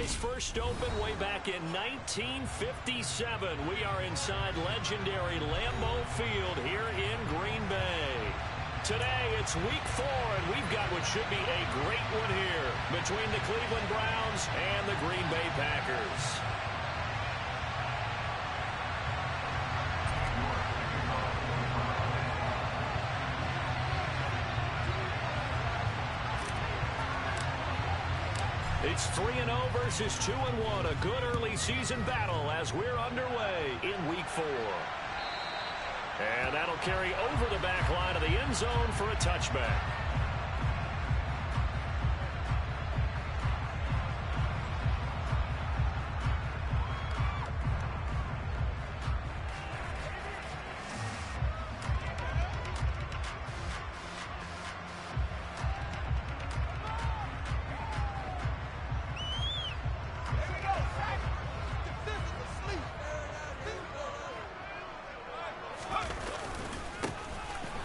was first opened way back in 1957. We are inside legendary Lambeau Field here in Green Bay. Today, it's week 4, and we've got what should be a great one here between the Cleveland Browns and the Green Bay Packers. It's 3-0 versus 2-1. A good early season battle as we're underway in week 4. And that'll carry over the back line of the end zone for a touchback.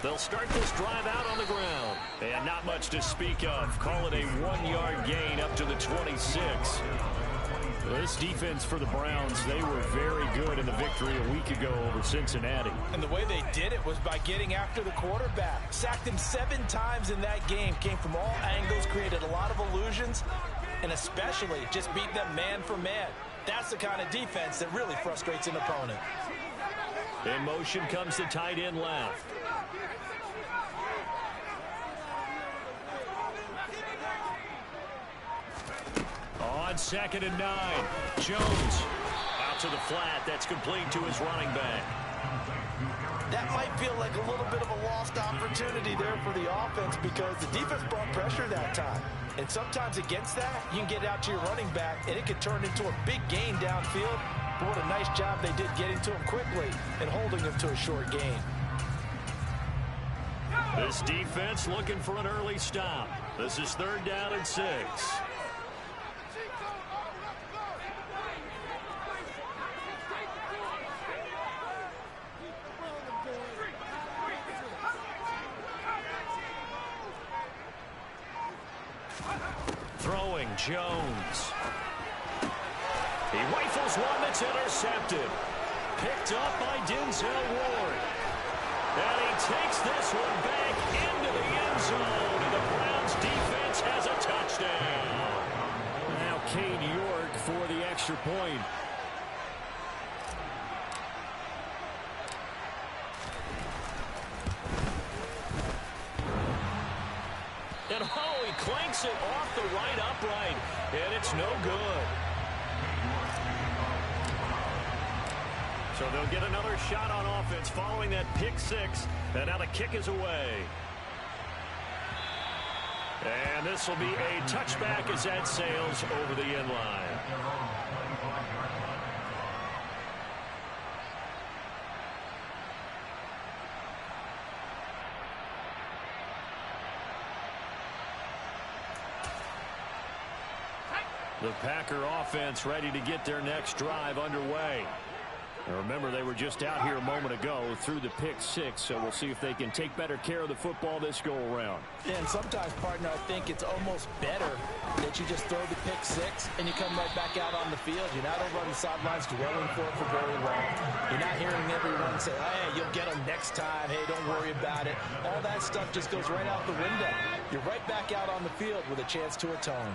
They'll start this drive out on the ground. And not much to speak of. Call it a 1-yard gain up to the 26. This defense for the Browns, they were very good in the victory a week ago over Cincinnati. And the way they did it was by getting after the quarterback. Sacked him 7 times in that game. Came from all angles, created a lot of illusions, and especially just beat them man for man. That's the kind of defense that really frustrates an opponent. In motion comes the tight end left. On 2nd and 9, Jones out to the flat. That's complete to his running back. That might feel like a little bit of a lost opportunity there for the offense because the defense brought pressure that time. And sometimes against that, you can get out to your running back, and it could turn into a big gain downfield. But what a nice job they did getting to him quickly and holding him to a short gain. This defense looking for an early stop. This is 3rd down and 6. Throwing Jones. He rifles one that's intercepted. Picked up by Denzel Ward. And he takes this one back into the end zone. And the Browns defense has a touchdown. Now Cade York for the extra point. And oh, he clanks it off the right upright. And it's no good. So they'll get another shot on offense following that pick 6. And now the kick is away. And this will be a touchback as that sails over the end line. The Packer offense ready to get their next drive underway. And remember, they were just out here a moment ago through the pick 6, so we'll see if they can take better care of the football this go-around. Yeah, and sometimes, partner, I think it's almost better that you just throw the pick 6 and you come right back out on the field. You're not over on the sidelines dwelling for it for very long. You're not hearing everyone say, hey, you'll get them next time. Hey, don't worry about it. All that stuff just goes right out the window. You're right back out on the field with a chance to atone.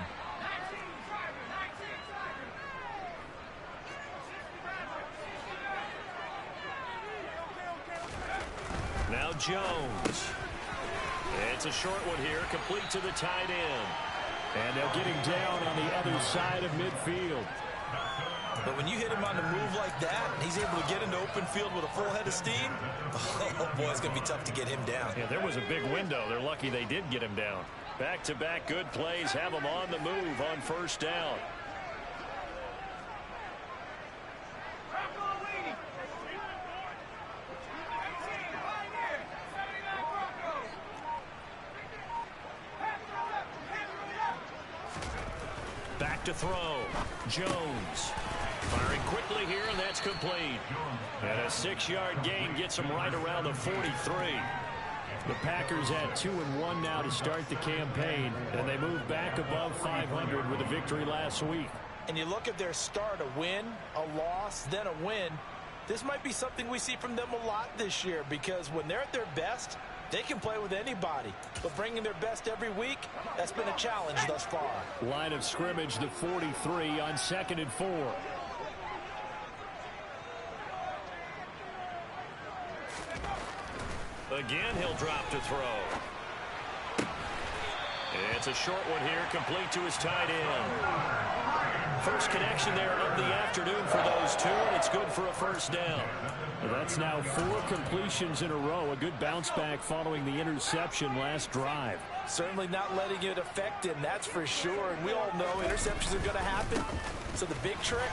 Now Jones. It's a short one here, complete to the tight end. And they'll get him down on the other side of midfield. But when you hit him on the move like that, and he's able to get into open field with a full head of steam, oh boy, it's going to be tough to get him down. Yeah, there was a big window. They're lucky they did get him down. Back-to-back good plays have him on the move on 1st down. Back to throw. Jones. Firing quickly here, and that's complete. And a 6-yard gain gets him right around the 43. The Packers at 2-1 now to start the campaign, and they move back above 500 with a victory last week. and you look at their start, a win, a loss, then a win, this might be something we see from them a lot this year, because when they're at their best, they can play with anybody. But bringing their best every week, that's been a challenge thus far. Line of scrimmage, the 43 on 2nd and 4. Again, he'll drop to throw. It's a short one here, complete to his tight end. First connection there of the afternoon for those two, and it's good for a first down. That's now 4 completions in a row. A good bounce back following the interception last drive. Certainly not letting it affect him, that's for sure. And we all know interceptions are going to happen. So the big trick,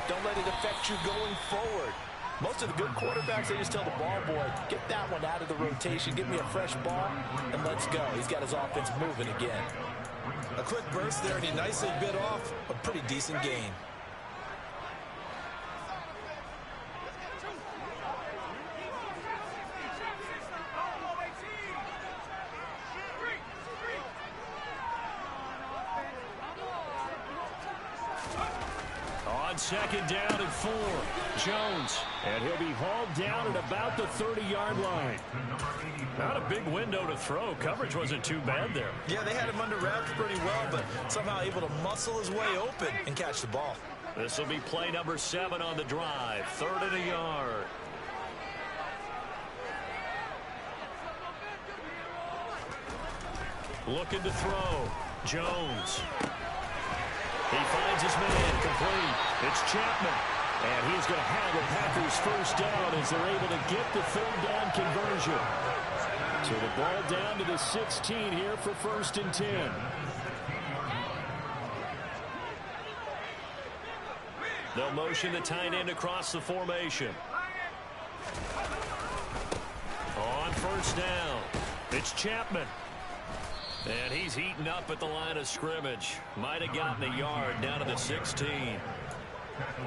don't let it affect you going forward. Most of the good quarterbacks, they just tell the ball boy, get that one out of the rotation, give me a fresh ball, and let's go. He's got his offense moving again. A quick burst there, and he nicely bit off a pretty decent gain. On 2nd down and 4, Jones. And he'll be hauled down at about the 30-yard line. Not a big window to throw. Coverage wasn't too bad there. Yeah, they had him under wraps pretty well, but somehow able to muscle his way open and catch the ball. This will be play number 7 on the drive. 3rd and a yard. Looking to throw. Jones. He finds his man, complete. It's Chapman. And he's going to have the Packers first down as they're able to get the 3rd down conversion. So the ball down to the 16 here for 1st and 10. They'll motion the tight end across the formation. On 1st down, it's Chapman. And he's heating up at the line of scrimmage. Might have gotten a yard down to the 16.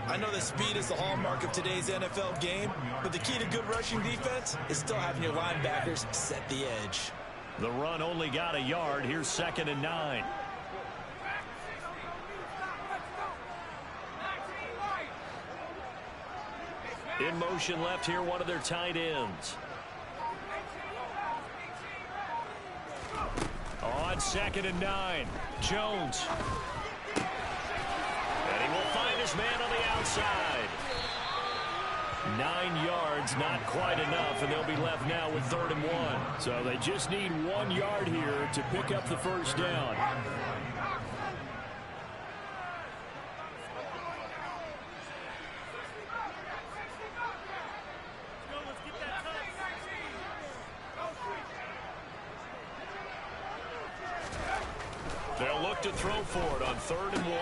I know that speed is the hallmark of today's NFL game, but the key to good rushing defense is still having your linebackers set the edge. The run only got a yard. Here's 2nd and 9. In motion left here, one of their tight ends. On 2nd and 9, Jones. And he will find his man on the outside. 9 yards, not quite enough, and they'll be left now with 3rd and 1. So they just need 1 yard here to pick up the first down. They'll look to throw for it on 3rd and 1.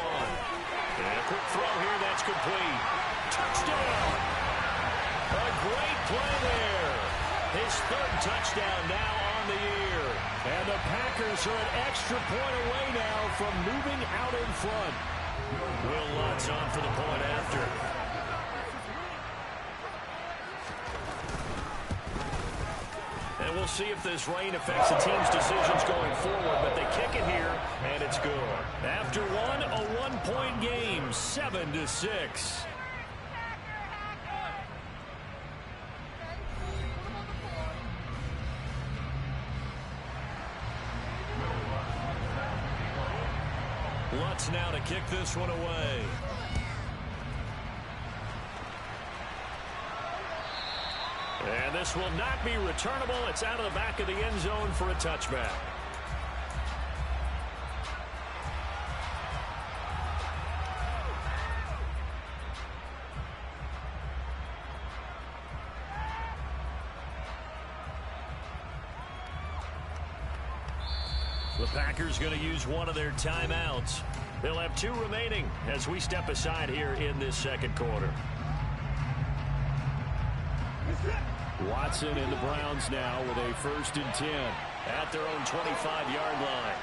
And a quick throw here, that's complete. Touchdown! A great play there. His 3rd touchdown now on the year. And the Packers are an extra point away now from moving out in front. Will Lutz on for the point after. And we'll see if this rain affects the team's decisions going forward, but they kick it here, and it's good. After one, a 1-point game, 7-6. Lutz now to kick this one away. And this will not be returnable. It's out of the back of the end zone for a touchback. The Packers going to use one of their timeouts. They'll have 2 remaining as we step aside here in this 2nd quarter. Watson and the Browns now with a 1st and 10 at their own 25-yard line.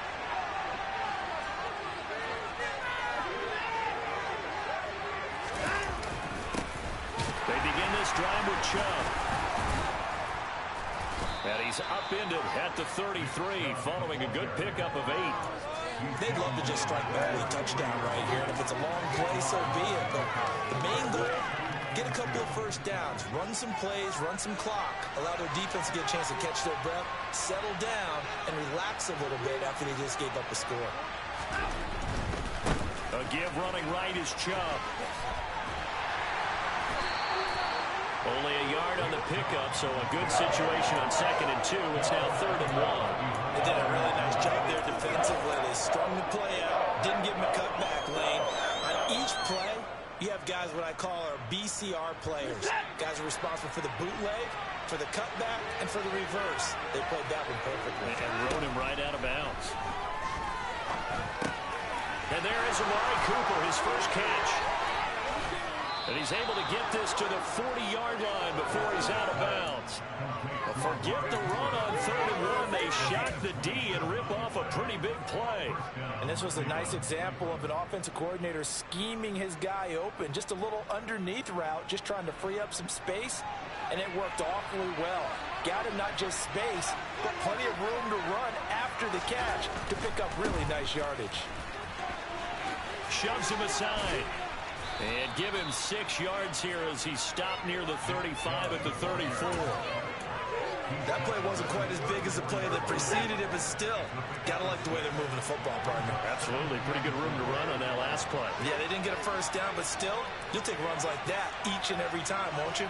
They begin this drive with Chubb. And he's upended at the 33 following a good pickup of 8. They'd love to just strike an early touchdown right here, and if it's a long play, so be it. But the main goal, get a couple of first downs, run some plays, run some clock, allow their defense to get a chance to catch their breath, settle down, and relax a little bit after they just gave up a score. A give running right is Chubb. Only a yard on the pickup, so a good situation on 2nd and 2. It's now 3rd and 1. They did a really nice job there defensively. They strung the play out, didn't give them a cutback lane. On each play, you have guys what I call our BCR players. Guys are responsible for the bootleg, for the cutback, and for the reverse. They played that one perfectly. And rode him right out of bounds. And there is Amari Cooper, his first catch. And he's able to get this to the 40-yard line before he's out of bounds. But forget the run on 3rd and 1. They shock the D and rip off a pretty big play. And this was a nice example of an offensive coordinator scheming his guy open. Just a little underneath route, just trying to free up some space. And it worked awfully well. Got him not just space, but plenty of room to run after the catch to pick up really nice yardage. Shoves him aside. And give him 6 yards here as he stopped near the 35 at the 34. That play wasn't quite as big as the play that preceded it, but still, gotta like the way they're moving the football, partner. Absolutely. Pretty good room to run on that last play. Yeah, they didn't get a first down, but still, you'll take runs like that each and every time, won't you?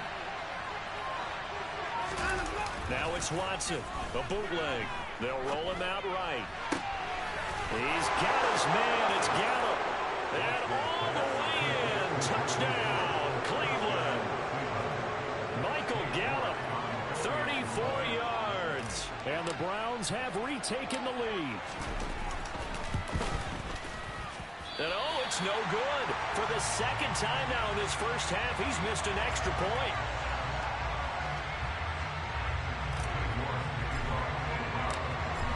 Now it's Watson, a bootleg. They'll roll him out right. He's got his man. It's Gallup. And all the way in. Touchdown, Cleveland. Michael Gallup, 34 yards. And the Browns have retaken the lead. And oh, it's no good. For the 2nd time now in this first half, he's missed an extra point.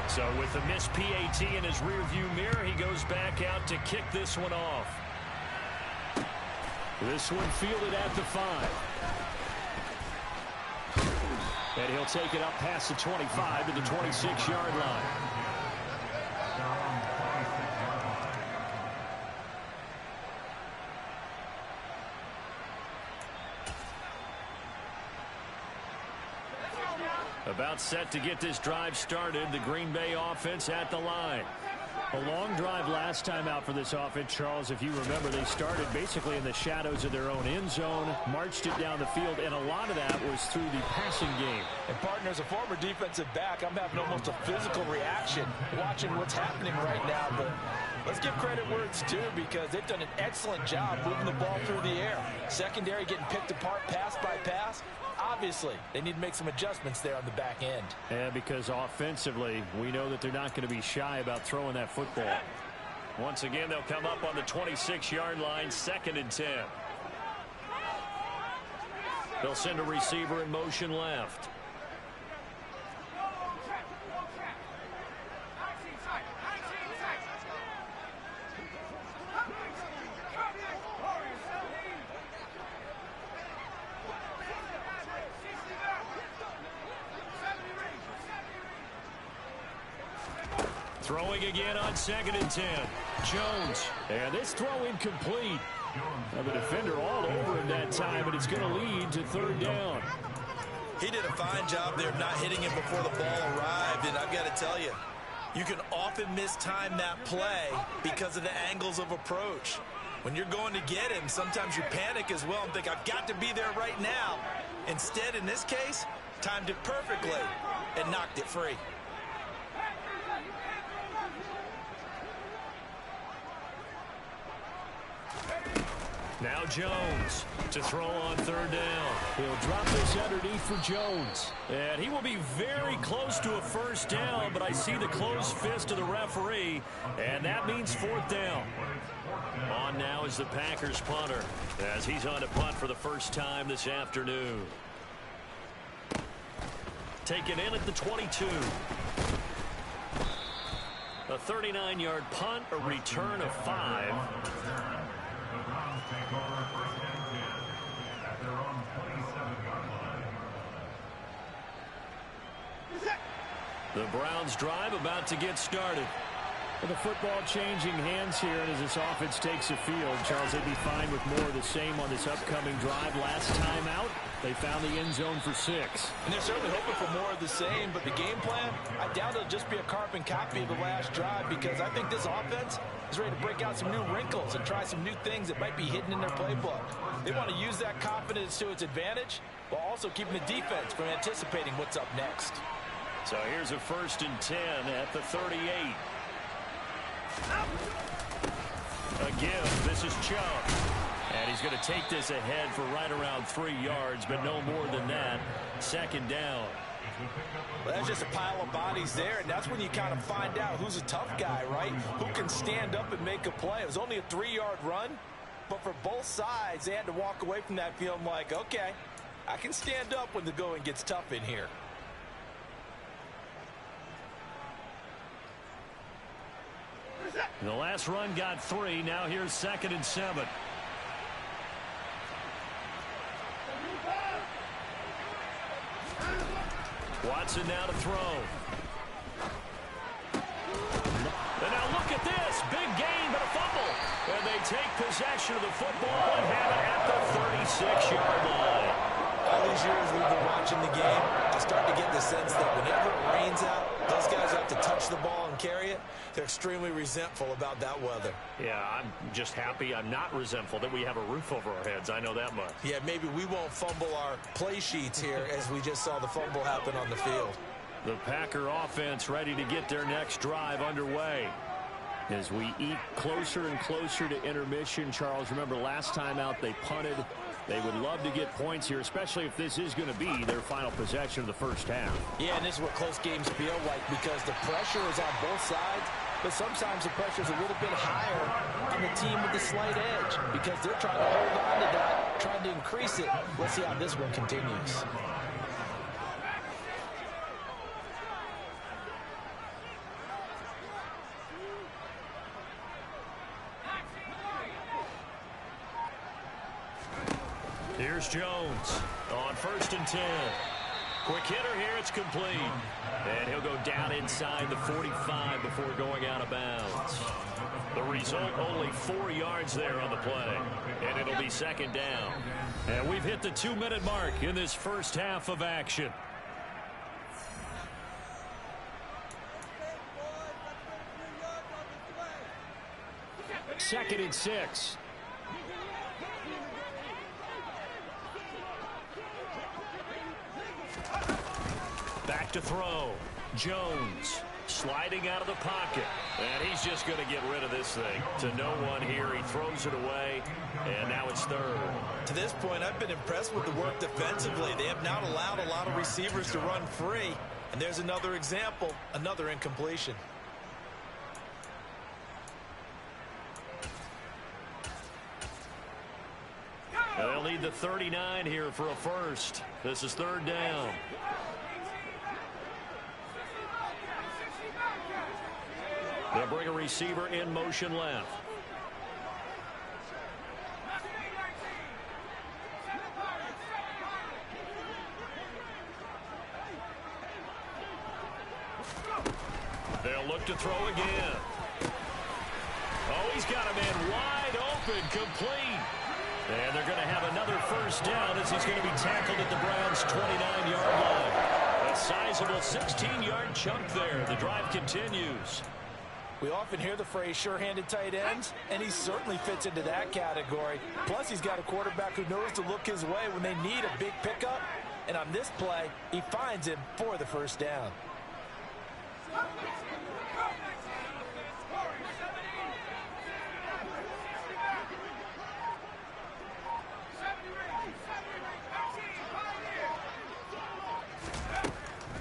So with the missed PAT in his rearview mirror, he goes back out to kick this one off. This one fielded at the 5. And he'll take it up past the 25 to the 26-yard line. About set to get this drive started. The Green Bay offense at the line. A long drive last time out for this offense, Charles. If you remember, they started basically in the shadows of their own end zone, marched it down the field, and a lot of that was through the passing game. And, partner, as a former defensive back, I'm having almost a physical reaction watching what's happening right now. But let's give credit where it's due, because they've done an excellent job moving the ball through the air. Secondary getting picked apart pass by pass. Obviously, they need to make some adjustments there on the back end. And because offensively, we know that they're not going to be shy about throwing that football. Once again, they'll come up on the 26-yard line, 2nd and 10. They'll send a receiver in motion left. Throwing again on 2nd and 10. Jones. And this throw incomplete. Now the defender all over him that time, but it's going to lead to 3rd down. He did a fine job there of not hitting him before the ball arrived, and I've got to tell you, you can often mistime that play because of the angles of approach. When you're going to get him, sometimes you panic as well and think, I've got to be there right now. Instead, in this case, timed it perfectly and knocked it free. Now Jones to throw on 3rd down. He'll drop this underneath for Jones. And he will be very close to a first down, but I see the closed fist of the referee, and that means 4th down. On now is the Packers punter, as he's on to punt for the first time this afternoon. Taken in at the 22. A 39-yard punt, a return of 5. The Browns drive about to get started. Well, the football changing hands here, and as this offense takes the field, Charles, they'd be fine with more of the same on this upcoming drive. Last time out, they found the end zone for 6. And they're certainly hoping for more of the same, but the game plan, I doubt it'll just be a carbon copy of the last drive, because I think this offense is ready to break out some new wrinkles and try some new things that might be hidden in their playbook. They want to use that confidence to its advantage, while also keeping the defense from anticipating what's up next. So here's a 1st and 10 at the 38. Again, this is Chubb. And he's going to take this ahead for right around 3 yards, but no more than that. 2nd down. Well, that's just a pile of bodies there, and that's when you kind of find out who's a tough guy, right? Who can stand up and make a play. It was only a 3-yard run, but for both sides, they had to walk away from that feeling like, okay, I can stand up when the going gets tough in here. The last run got 3. Now here's 2nd and 7. Watson now to throw. And now look at this. Big gain, but a fumble. And they take possession of the football and have it at the 36-yard line. All these years we've been watching the game, I start to get the sense that whenever it rains out, those guys have to touch the ball and carry it. They're extremely resentful about that weather. Yeah, I'm just happy I'm not resentful that we have a roof over our heads. I know that much. Yeah, maybe we won't fumble our play sheets here as we just saw the fumble happen on the field. The Packer offense ready to get their next drive underway. As we eat closer and closer to intermission, Charles, remember last time out they punted. They would love to get points here, especially if this is going to be their final possession of the first half. Yeah, and this is what close games feel like, because the pressure is on both sides, but sometimes the pressure is a little bit higher on the team with the slight edge, because they're trying to hold on to that, trying to increase it. Let's see how this one continues. Here's Jones on 1st and 10. Quick hitter here. It's complete. And he'll go down inside the 45 before going out of bounds. The result, only 4 yards there on the play. And it'll be 2nd down. And we've hit the 2-minute mark in this first half of action. Second and 6. Back to throw. Jones sliding out of the pocket. And he's just going to get rid of this thing. To no one here. He throws it away. And now it's 3rd. To this point, I've been impressed with the work defensively. They have not allowed a lot of receivers to run free. And there's another example, another incompletion. And they'll need the 39 here for a first. This is 3rd down. They'll bring a receiver in motion left. They'll look to throw again. Oh, he's got a man wide open, complete. And they're going to have another first down as he's going to be tackled at the Browns' 29-yard line. A sizable 16-yard chunk there. The drive continues. We often hear the phrase sure-handed tight ends, and he certainly fits into that category. Plus, he's got a quarterback who knows to look his way when they need a big pickup. And on this play, he finds him for the first down.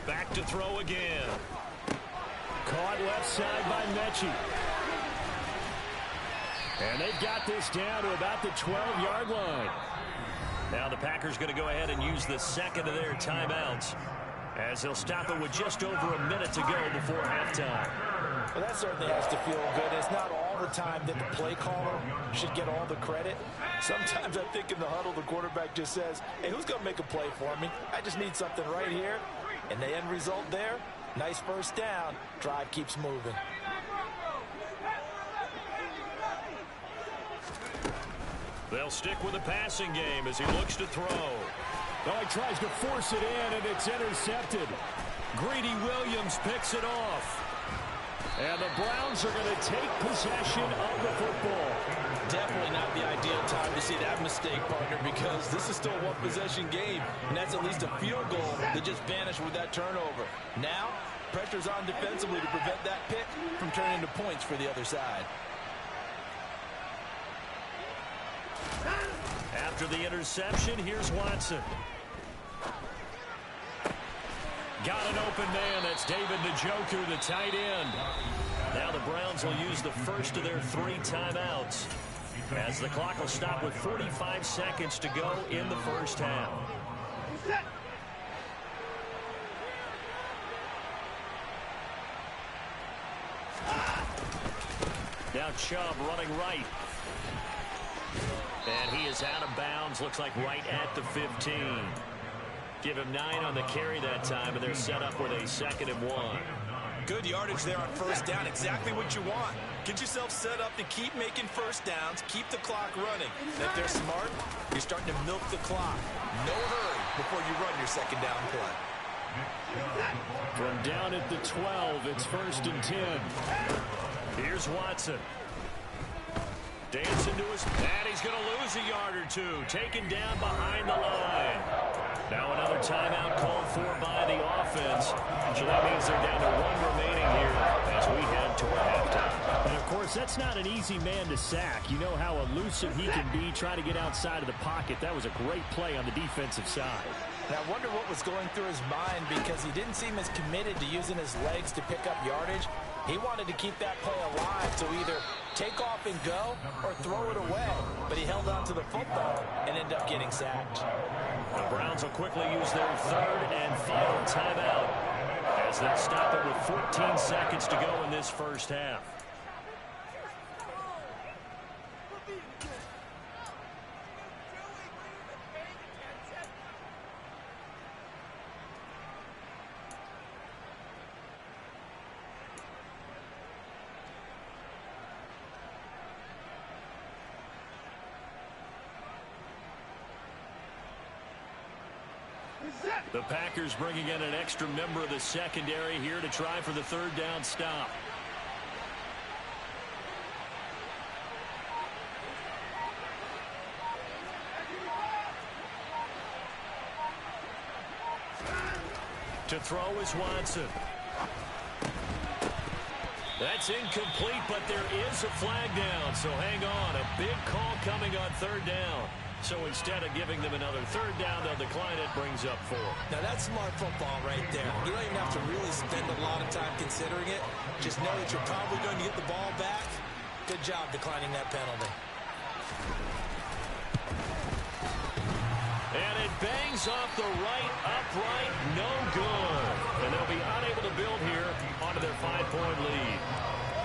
Back to throw again. Caught left side by Mechie. And they've got this down to about the 12-yard line. Now the Packers going to go ahead and use the second of their timeouts, as they'll stop it with just over a minute to go before halftime. Well, that certainly has to feel good. It's not all the time that the play caller should get all the credit. Sometimes I think in the huddle, the quarterback just says, hey, who's going to make a play for me? I just need something right here. And the end result there, nice first down. Drive keeps moving. They'll stick with the passing game as he looks to throw. Oh, he tries to force it in, and it's intercepted. Greedy Williams picks it off. And the Browns are going to take possession of the football. Definitely not the ideal time to see that mistake, partner, because this is still a one-possession game, and that's at least a field goal that just vanished with that turnover. Now, pressure's on defensively to prevent that pick from turning into points for the other side. After the interception, here's Watson. Got an open man. That's David Njoku, the tight end. Now the Browns will use the first of their 3 timeouts as the clock will stop with 45 seconds to go in the first half. Now Chubb running right. And he is out of bounds, looks like right at the 15. Give him 9 on the carry that time, and they're set up with a 2nd and 1. Good yardage there on first down. Exactly what you want. Get yourself set up to keep making first downs, keep the clock running. And if they're smart, you're starting to milk the clock. No hurry before you run your 2nd down play. From down at the 12, it's 1st and 10. Here's Watson. Dancing to his... And he's going to lose a yard or 2. Taken down behind the line. Now another timeout called for by the offense. So that means they're down to 1 remaining here as we head toward halftime. And, of course, that's not an easy man to sack. You know how elusive he can be trying to get outside of the pocket. That was a great play on the defensive side. And I wonder what was going through his mind, because he didn't seem as committed to using his legs to pick up yardage. He wanted to keep that play alive to either take off and go or throw it away. But he held on to the football and ended up getting sacked. The Browns will quickly use their 3rd and final timeout as they stop it with 14 seconds to go in this first half. The Packers bringing in an extra member of the secondary here to try for the 3rd down stop. To throw is Watson. That's incomplete, but there is a flag down, so hang on. A big call coming on 3rd down. So instead of giving them another 3rd down, they'll decline it, brings up 4. Now that's smart football right there. You don't even have to really spend a lot of time considering it. Just know that you're probably going to get the ball back. Good job declining that penalty. And it bangs off the right upright, no good. And they'll be unable to build here onto their 5-point lead.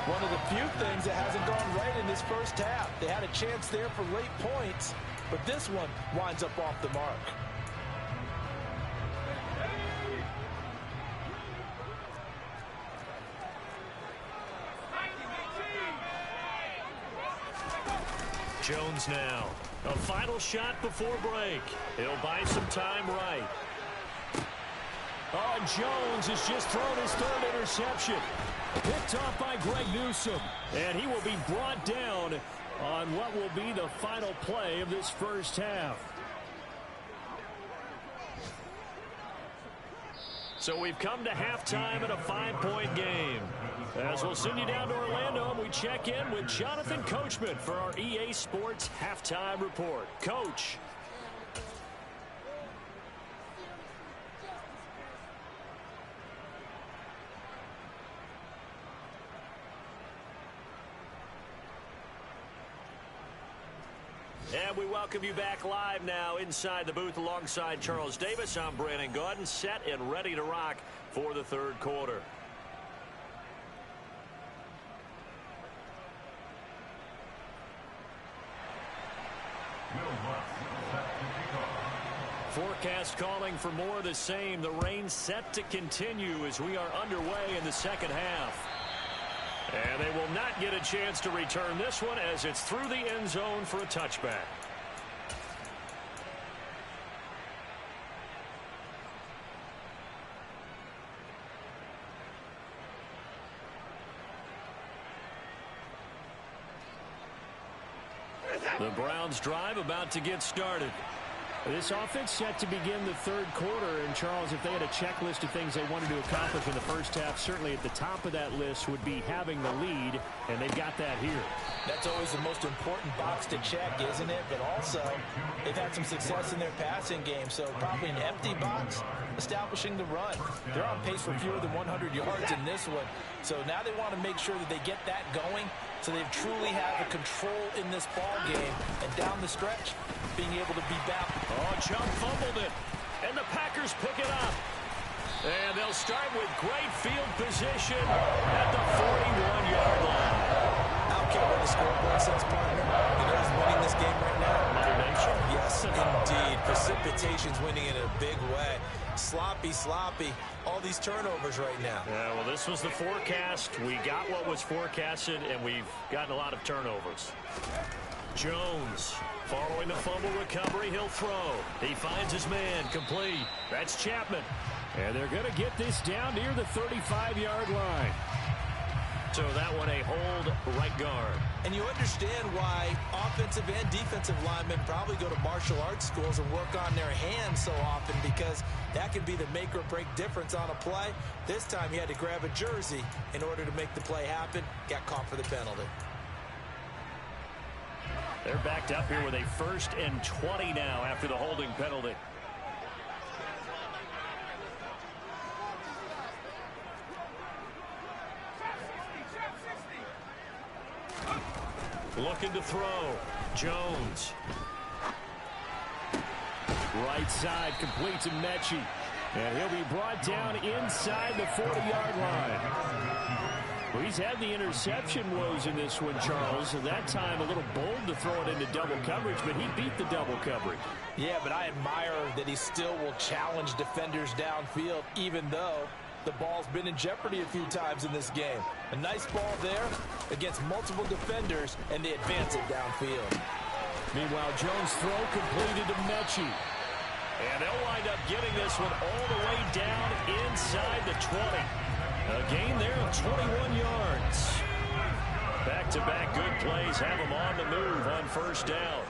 One of the few things that hasn't gone right in this first half. They had a chance there for late points, but this one winds up off the mark. Jones now. A final shot before break. He'll buy some time right. Oh, Jones has just thrown his 3rd interception. Picked off by Greg Newsome. And he will be brought down on what will be the final play of this first half. So we've come to halftime in a 5-point game. As we'll send you down to Orlando, and we check in with Jonathan Coachman for our EA Sports Halftime Report. Coach. And we welcome you back live now inside the booth alongside Charles Davis. I'm Brandon Gaudin, set and ready to rock for the 3rd quarter. Forecast calling for more of the same. The rain set to continue as we are underway in the 2nd half. And they will not get a chance to return this one as it's through the end zone for a touchback. The Browns drive about to get started. This offense set to begin the third quarter. And, Charles, if they had a checklist of things they wanted to accomplish in the first half, certainly at the top of that list would be having the lead, and they've got that here. That's always the most important box to check, isn't it? But also, they've had some success in their passing game, so probably an empty box establishing the run. They're on pace for fewer than 100 yards in this one, so now they want to make sure that they get that going so they truly have the control in this ball game, and down the stretch, being able to be back. Oh, Chubb fumbled it, and the Packers pick it up. And they'll start with great field position at the 41-yard line. I don't care what the scoreboard says, partner. You know who's winning this game right now? Mother Nature? Yes, indeed. Precipitation's winning in a big way. Sloppy, sloppy. All these turnovers right now. Yeah, well, this was the forecast. We got what was forecasted, and we've gotten a lot of turnovers. Jones, following the fumble recovery, he'll throw. He finds his man, complete. That's Chapman. And they're going to get this down near the 35-yard line. So that one a hold right guard. And you understand why offensive and defensive linemen probably go to martial arts schools and work on their hands so often, because that can be the make or break difference on a play. This time he had to grab a jersey in order to make the play happen. Got caught for the penalty. They're backed up here with a 1st and 20 now after the holding penalty. Looking to throw. Jones. Right side completes to Mechie. And he'll be brought down inside the 40-yard line. Well, he's had the interception woes in this one, Charles. And that time a little bold to throw it into double coverage, but he beat the double coverage. Yeah, but I admire that he still will challenge defenders downfield, even though the ball's been in jeopardy a few times in this game. A nice ball there against multiple defenders, and they advance it downfield. Meanwhile, Jones' throw completed to Mechie. And they'll wind up getting this one all the way down inside the 20. A gain there of 21 yards. Back-to-back good plays have them on the move on 1st down.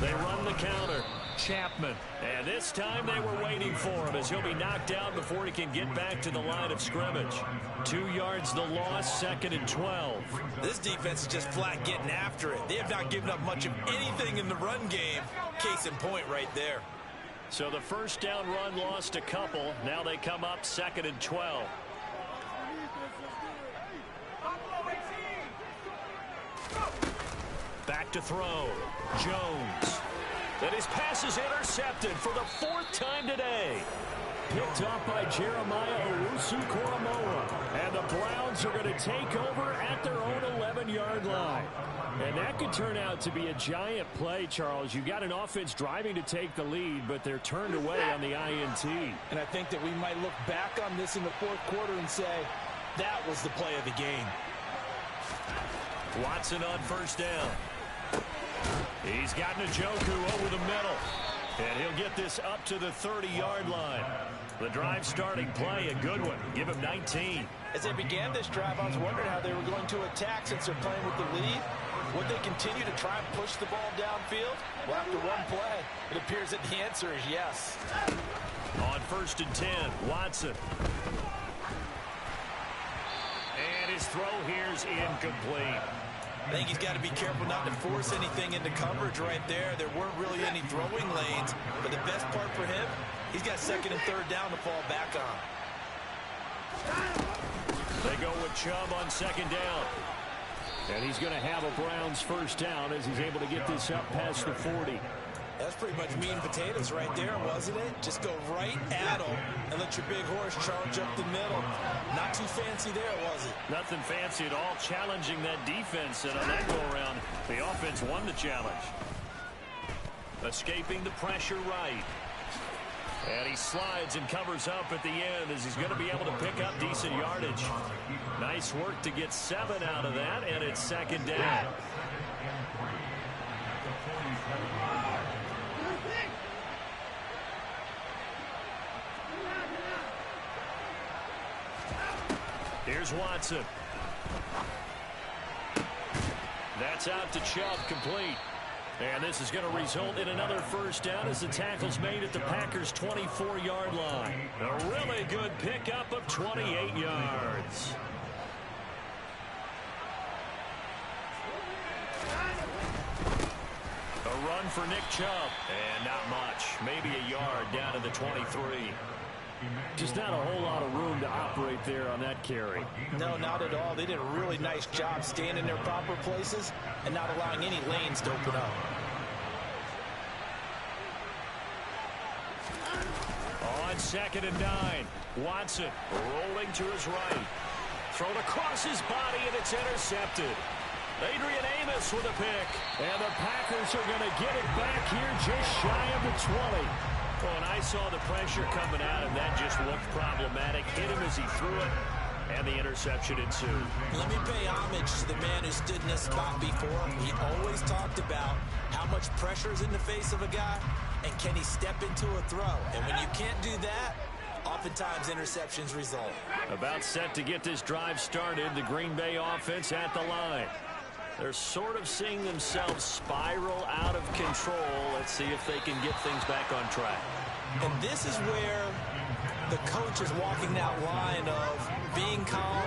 They run the counter. Chapman. And this time they were waiting for him, as he'll be knocked down before he can get back to the line of scrimmage. 2 yards the loss, 2nd and 12. This defense is just flat getting after it. They have not given up much of anything in the run game. Case in point right there. So the 1st down run lost a couple. Now they come up 2nd and 12. Back to throw. Jones. And his pass is intercepted for the 4th time today. Picked off by Jeremiah Owusu-Koramoah. And the Browns are going to take over at their own 11-yard line. And that could turn out to be a giant play, Charles. You got an offense driving to take the lead, but they're turned away on the INT. And I think that we might look back on this in the 4th quarter and say, that was the play of the game. Watson on 1st down. He's got Njoku over the middle. And he'll get this up to the 30-yard line. The drive starting play, a good one. Give him 19. As they began this drive, I was wondering how they were going to attack since they're playing with the lead. Would they continue to try and push the ball downfield? Well, after one play, it appears that the answer is yes. On 1st and 10, Watson. And his throw here's incomplete. I think he's got to be careful not to force anything into coverage right there. There weren't really any throwing lanes, but the best part for him, he's got 2nd and 3rd down to fall back on. They go with Chubb on 2nd down. And he's going to have a Browns 1st down as he's able to get this up past the 40. That's pretty much meat and potatoes right there, wasn't it? Just go right at him and let your big horse charge up the middle. Not too fancy there, was it? Nothing fancy at all, challenging that defense. And on that go-around, the offense won the challenge. Escaping the pressure right. And he slides and covers up at the end as he's going to be able to pick up decent yardage. Nice work to get 7 out of that, and it's 2nd down. Here's Watson. That's out to Chubb, complete. And this is going to result in another first down as the tackle's made at the Packers' 24-yard line. A really good pickup of 28 yards. A run for Nick Chubb. And not much. Maybe a yard down to the 23. Just not a whole lot of room to operate there on that carry. No, not at all. They did a really nice job staying in their proper places and not allowing any lanes to open up. On 2nd and 9, Watson rolling to his right. Thrown across his body, and it's intercepted. Adrian Amos with a pick. And the Packers are going to get it back here just shy of the 20. Oh, and I saw the pressure coming out, and that just looked problematic. Hit him as he threw it, and the interception ensued. Let me pay homage to the man who stood in this spot before. He always talked about how much pressure is in the face of a guy, and can he step into a throw. And when you can't do that, oftentimes interceptions result. About set to get this drive started, the Green Bay offense at the line. They're sort of seeing themselves spiral out of control. Let's see if they can get things back on track. And this is where the coach is walking that line of being calm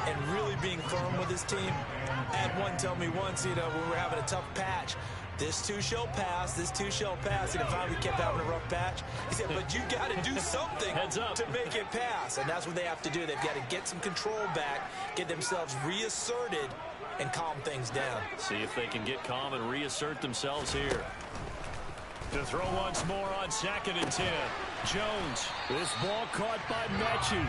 and really being firm with his team. I had one tell me once, when we were having a tough patch, this too shall pass, this too shall pass. And finally we kept having a rough patch. He said, but you got to do something to make it pass. And that's what they have to do. They've got to get some control back, get themselves reasserted, and calm things down. See if they can get calm and reassert themselves here. To throw once more on 2nd and 10. Jones. This ball caught by Mechie.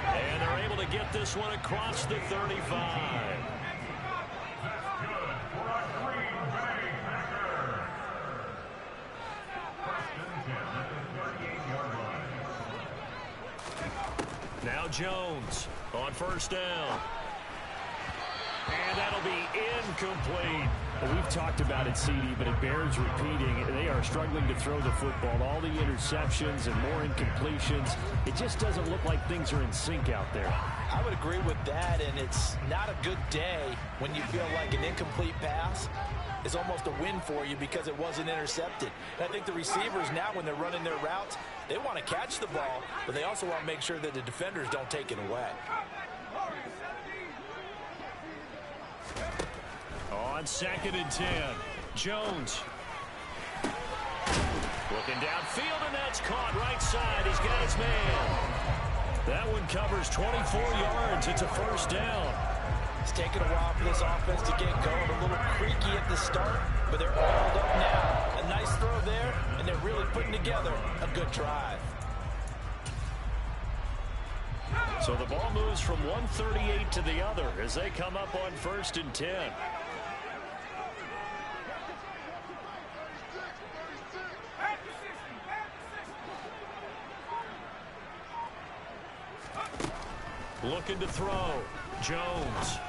And they're able to get this one across the 35. Now Jones on 1st down. And that'll be incomplete. Well, we've talked about it, CD, but it bears repeating. They are struggling to throw the football. All the interceptions and more incompletions. It just doesn't look like things are in sync out there. I would agree with that, and it's not a good day when you feel like an incomplete pass is almost a win for you because it wasn't intercepted. And I think the receivers now, when they're running their routes, they want to catch the ball, but they also want to make sure that the defenders don't take it away. On 2nd and 10, Jones. Looking downfield, and that's caught right side. He's got his man. That one covers 24 yards. It's a 1st down. It's taken a while for this offense to get going. A little creaky at the start, but they're oiled up now. A nice throw there, and they're really putting together a good drive. So the ball moves from 138 to the other as they come up on 1st and 10. Looking to throw. Jones.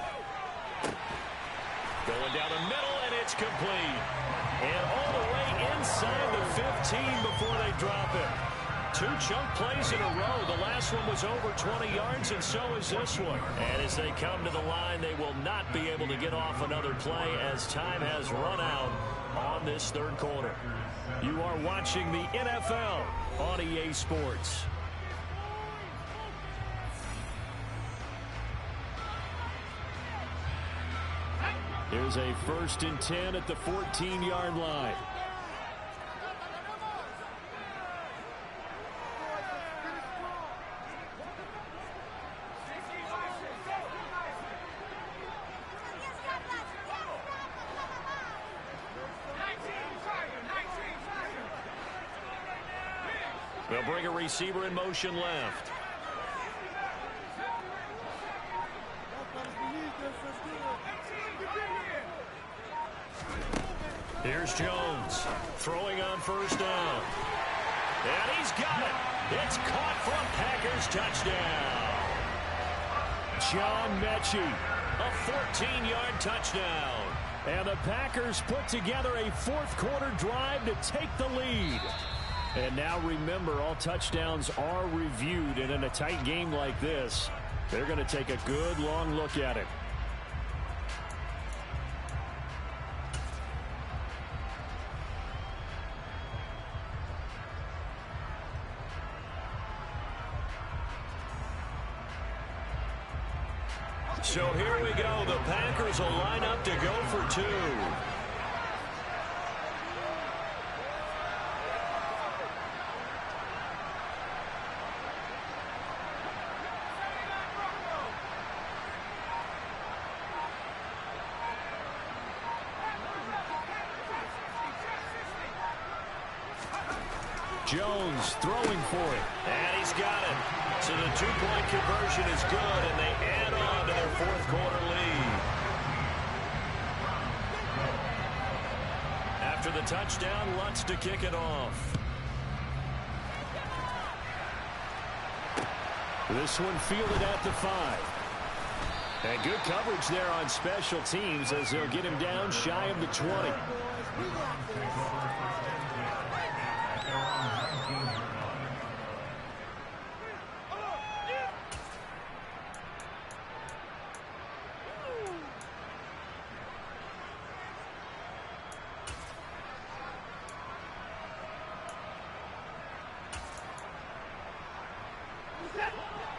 Going down the middle, and it's complete. And all the way inside the 15 before they drop it. 2 chunk plays in a row. The last one was over 20 yards, and so is this one. And as they come to the line, they will not be able to get off another play as time has run out on this 3rd quarter. You are watching the NFL on EA Sports. Here's a 1st and 10 at the 14-yard line. They'll bring a receiver in motion left. Here's Jones throwing on 1st down. And he's got it. It's caught for a Packers touchdown. John Mechie. A 14-yard touchdown. And the Packers put together a 4th quarter drive to take the lead. And now remember, all touchdowns are reviewed. And in a tight game like this, they're going to take a good long look at it. So here we go. The Packers will line up to go for two. Jones throwing for it. And he's got it. So the two-point conversion is good, and they add on to their fourth quarter lead. After the touchdown, Lutz to kick it off. This one fielded at the 5. And good coverage there on special teams as they'll get him down shy of the 20.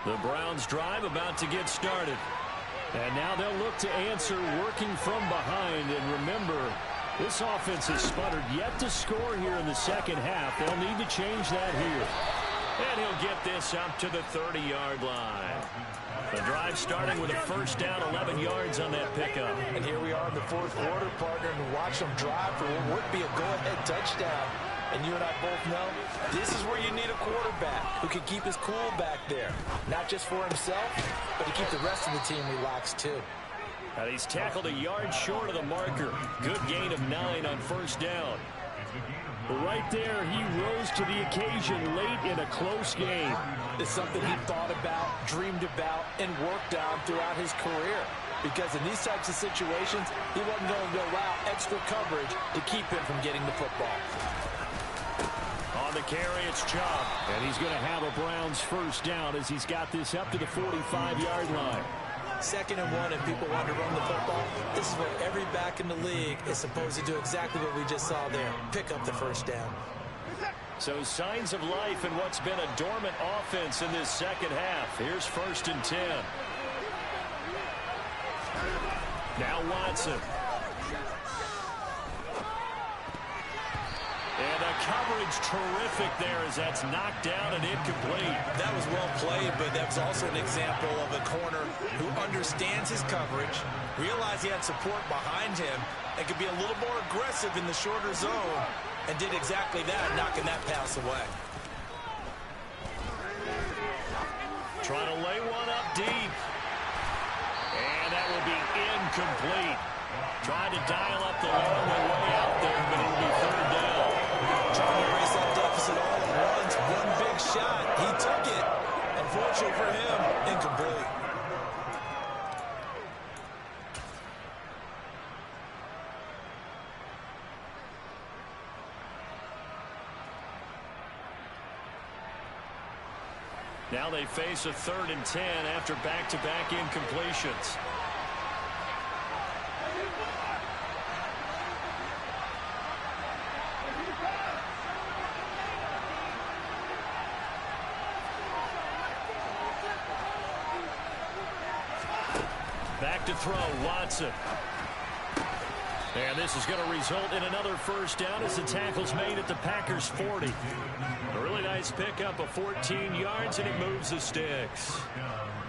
The Browns drive about to get started. And now they'll look to answer working from behind. And remember, this offense has sputtered yet to score here in the second half. They'll need to change that here. And he'll get this up to the 30-yard line. The drive starting with a first down, 11 yards on that pickup. And here we are in the fourth quarter, partner, and watch them drive for what would be a go-ahead touchdown. And you and I both know this is where you need a quarterback who can keep his cool back there. Not just for himself, but to keep the rest of the team relaxed too. And he's tackled a yard short of the marker. Good gain of 9 on first down. Right there, he rose to the occasion late in a close game. It's something he thought about, dreamed about, and worked on throughout his career. Because in these types of situations, he wasn't going to allow extra coverage to keep him from getting the football. On the carry, it's Chubb. And he's going to have a Browns first down as he's got this up to the 45-yard line. 2nd and 1, and people want to run the football. This is what every back in the league is supposed to do, exactly what we just saw there. Pick up the first down. So signs of life in what's been a dormant offense in this second half. Here's 1st and 10. Now Watson. And the coverage terrific there as that's knocked down and incomplete. That was well played, but that was also an example of a corner who understands his coverage, realized he had support behind him, and could be a little more aggressive in the shorter zone, and did exactly that, knocking that pass away. Trying to lay one up deep. And that will be incomplete. Trying to dial up the long way out there, but it'll be 3rd down. Trying to erase that deficit all at once. One big shot. He took it. Unfortunately for him, incomplete. Now they face a 3rd and 10 after back-to-back incompletions. Back to throw, Watson. And this is going to result in another first down as the tackle's made at the Packers' 40. A really nice pickup of 14 yards, and it moves the sticks.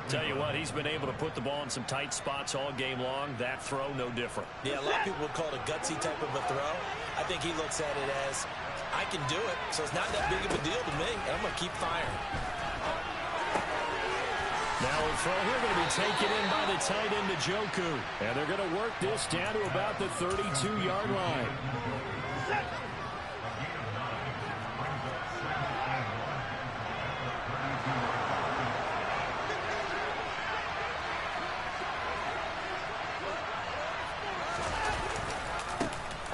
Tell you what, he's been able to put the ball in some tight spots all game long. That throw, no different. Yeah, a lot of people would call it a gutsy type of a throw. I think he looks at it as, I can do it, so it's not that big of a deal to me, and I'm going to keep firing. Now a throw here going to be taken in by the tight end Njoku. And they're going to work this down to about the 32-yard line.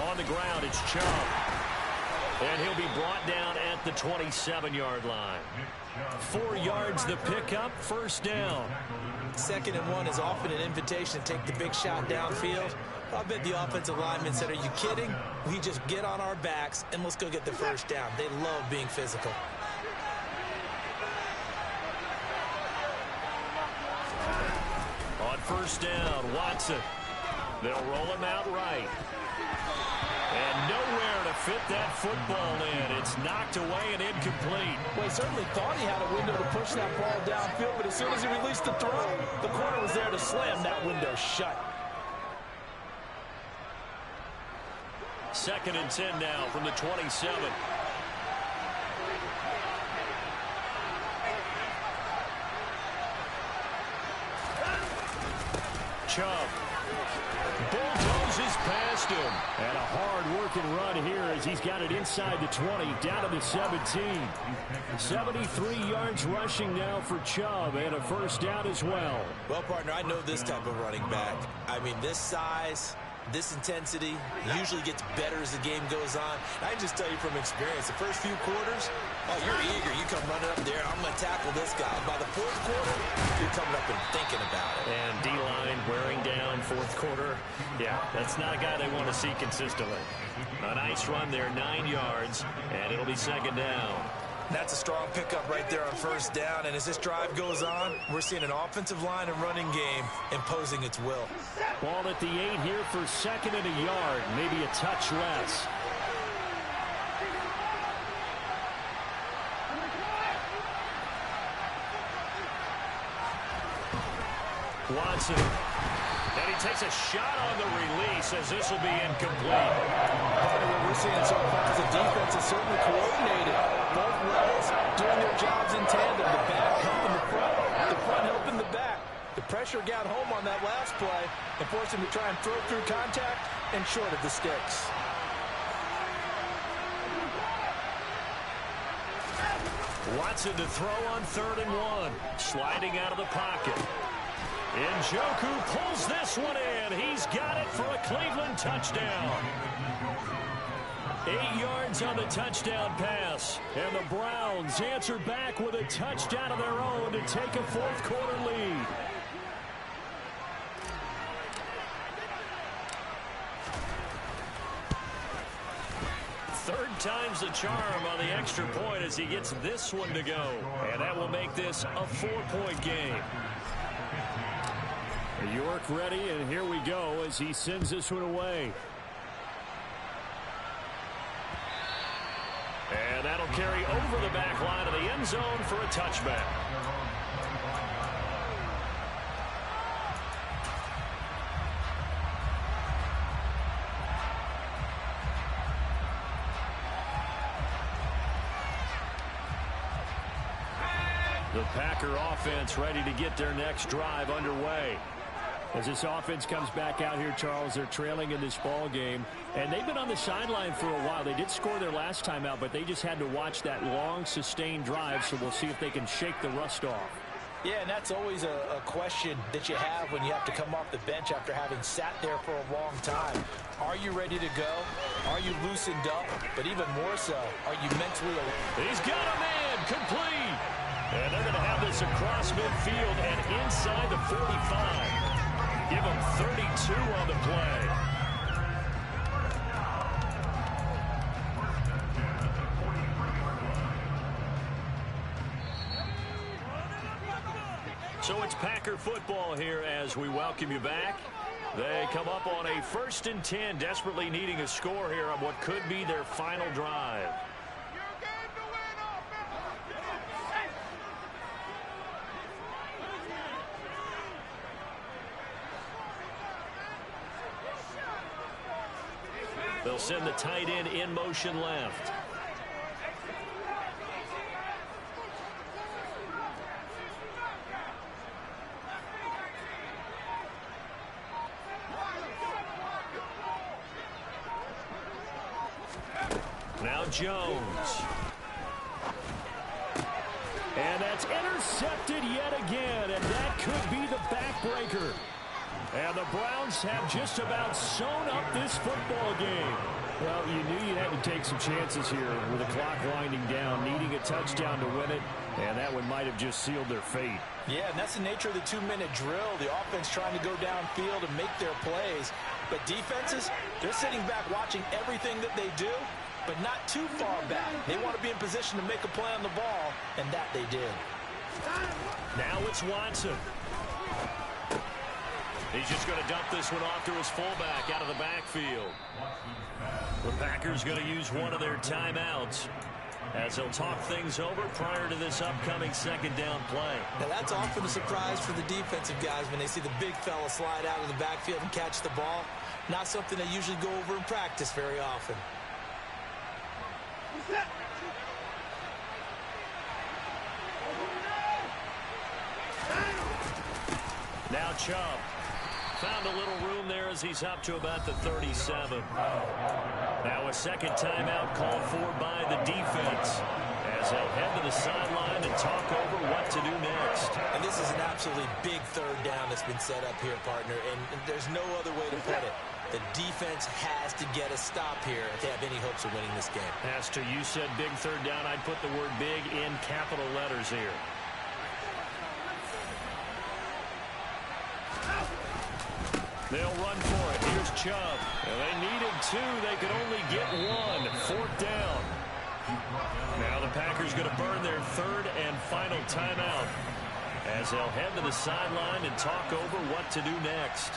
On the ground, it's Chubb. And he'll be brought down at the 27-yard line. 4 yards the pickup, first down. 2nd and 1 is often an invitation to take the big shot downfield. I bet the offensive linemen said, are you kidding? We just get on our backs and let's go get the first down. They love being physical. On first down. Watson. They'll roll him out right. And nowhere to fit that football in. It's knocked away and incomplete. Well, he certainly thought he had a window to push that ball downfield, but as soon as he released the throw, the corner was there to slam that window shut. 2nd and 10 now from the 27. Chubb bulldozes past him. And a hard-working run here as he's got it inside the 20, down to the 17. 73 yards rushing now for Chubb, and a first down as well. Well, partner, I know this type of running back. I mean, this size, this intensity usually gets better as the game goes on. I can just tell you from experience, the first few quarters, oh, you're eager. You come running up there, I'm going to tackle this guy. By the 4th quarter, you're coming up and thinking about it. And D-line wearing down 4th quarter. Yeah, that's not a guy they want to see consistently. A nice run there, 9 yards, and it'll be 2nd down. That's a strong pickup right there on 1st down. And as this drive goes on, we're seeing an offensive line and running game imposing its will. Ball at the 8 here for 2nd and a yard, maybe a touch less. Watson. And he takes a shot on the release as this will be incomplete. What we're seeing so far is the defense is certainly coordinated. Both levels doing their jobs in tandem. The back helping the front helping the back. The pressure got home on that last play and forced him to try and throw through contact and short of the sticks. Watson to throw on 3rd and 1. Sliding out of the pocket. Njoku pulls this one in. He's got it for a Cleveland touchdown. 8 yards on the touchdown pass. And the Browns answer back with a touchdown of their own to take a 4th quarter lead. Third time's the charm on the extra point as he gets this one to go. And that will make this a 4-point game. York ready, and here we go as he sends this one away. And that'll carry over the back line of the end zone for a touchback. The Packer offense ready to get their next drive underway. As this offense comes back out here, Charles, they're trailing in this ball game, and they've been on the sideline for a while. They did score their last time out, but they just had to watch that long, sustained drive, so we'll see if they can shake the rust off. Yeah, and that's always a question that you have when you have to come off the bench after having sat there for a long time. Are you ready to go? Are you loosened up? But even more so, are you mentally alert? He's got a man complete. And they're going to have this across midfield and inside the 45. Give him 32 on the play. So it's Packer football here as we welcome you back. They come up on a 1st and 10, desperately needing a score here on what could be their final drive. They'll send the tight end in motion left. Now Jones. And that's intercepted yet again, and that could be the backbreaker. And the Browns have just about sewn up this football game. Well, you knew you had to take some chances here with the clock winding down, needing a touchdown to win it, and that one might have just sealed their fate. Yeah, and that's the nature of the 2-minute drill. The offense trying to go downfield and make their plays. But defenses, they're sitting back watching everything that they do, but not too far back. They want to be in position to make a play on the ball, and that they did. Now it's Watson. He's just going to dump this one off to his fullback out of the backfield. The Packers going to use one of their timeouts as they'll talk things over prior to this upcoming second down play. Now that's often a surprise for the defensive guys when they see the big fella slide out of the backfield and catch the ball. Not something they usually go over in practice very often. Now Chubb. Found a little room there as he's up to about the 37. Now a second timeout called for by the defense as they'll head to the sideline and talk over what to do next. And this is an absolutely big third down that's been set up here, partner, and there's no other way to put it. The defense has to get a stop here if they have any hopes of winning this game. Pastor, you said big third down. I'd put the word big in capital letters here. They'll run for it. Here's Chubb. And they needed two. They could only get one. Fourth down. Now the Packers going to burn their third and final timeout as they'll head to the sideline and talk over what to do next.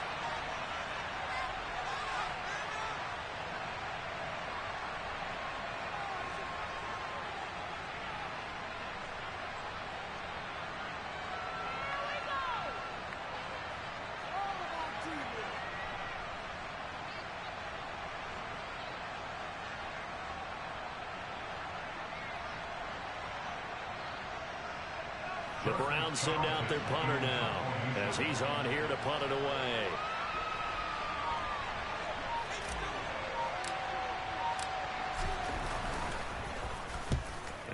The Browns send out their punter now as he's on here to punt it away.